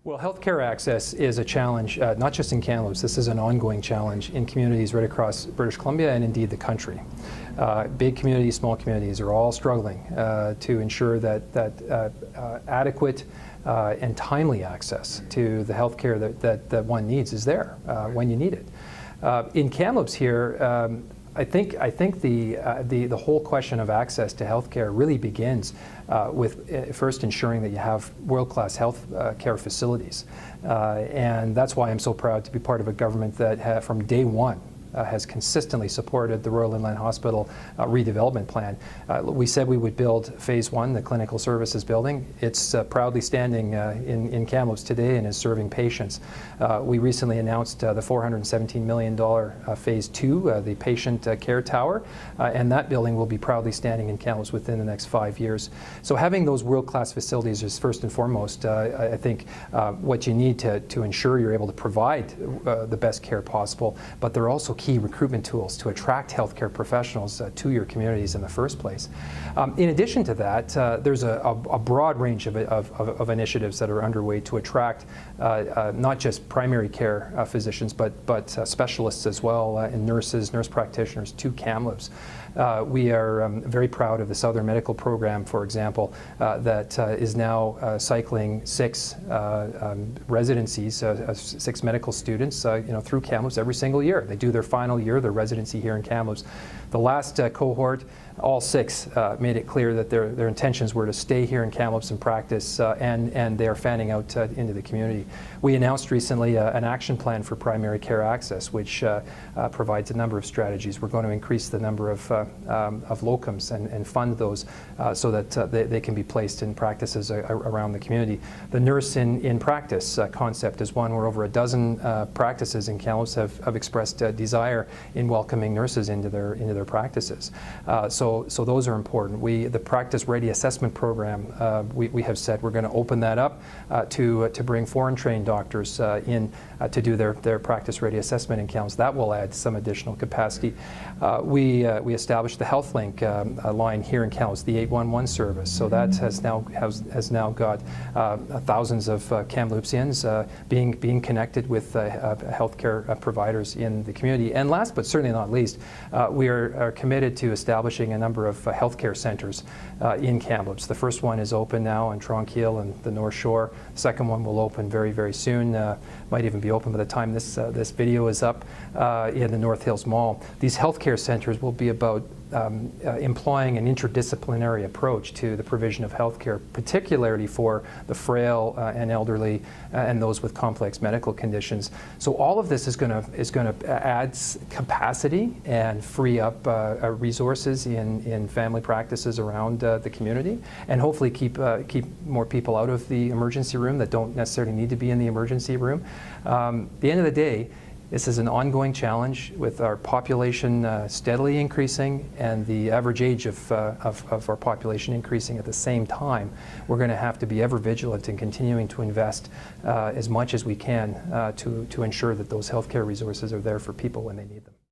Well, healthcare access is a challenge, not just in Kamloops. This is an ongoing challenge in communities right across British Columbia and indeed the country. Big communities, small communities are all struggling to ensure that adequate and timely access to the healthcare that one needs is there when you need it. In Kamloops here, I think the whole question of access to healthcare really begins with first ensuring that you have world-class health care facilities, and that's why I'm so proud to be part of a government that from day one has consistently supported the Royal Inland Hospital redevelopment plan. We said we would build Phase 1, the clinical services building. It's proudly standing in Kamloops today and is serving patients. We recently announced the $417 million Phase 2, the patient care tower, and that building will be proudly standing in Kamloops within the next 5 years. So having those world-class facilities is first and foremost, I think, what you need to ensure you're able to provide the best care possible, but they're also key recruitment tools to attract healthcare professionals to your communities in the first place. In addition to that, there's a broad range of initiatives that are underway to attract not just primary care physicians, but specialists as well, and nurses, nurse practitioners to Kamloops. We are very proud of the Southern Medical Program, for example, that is now cycling 6 residencies, 6 medical students, through Kamloops every single year. They do their final year, their residency here in Kamloops. The last cohort, all 6 made it clear that their intentions were to stay here in Kamloops and practice, and they are fanning out into the community. We announced recently an action plan for primary care access, which provides a number of strategies. We're going to increase the number of locums and fund those so that they can be placed in practices around the community. The nurse in practice concept is one where over a dozen practices in Kamloops have expressed desire in welcoming nurses into their practices. So those are important. The practice ready assessment program, we have said we're going to open that up to bring foreign trained doctors in to do their practice ready assessment in Kamloops. That will add some additional capacity. We established the HealthLink line here in Kamloops, the 811 service. So that has now got thousands of Kamloopsians being connected with healthcare providers in the community. And last but certainly not least, we are committed to establishing a number of healthcare centers in Kamloops. The first one is open now on Tronquil and the North Shore. The second one will open very, very soon. Might even be open by the time this video is up in the North Hills Mall. These healthcare centers will be about employing an interdisciplinary approach to the provision of healthcare, particularly for the frail and elderly and those with complex medical conditions. So all of this is going to add capacity and free up resources in family practices around the community, and hopefully keep more people out of the emergency room that don't necessarily need to be in the emergency room. At the end of the day, this is an ongoing challenge with our population steadily increasing and the average age of our population increasing at the same time. We're going to have to be ever vigilant in continuing to invest as much as we can to ensure that those healthcare resources are there for people when they need them.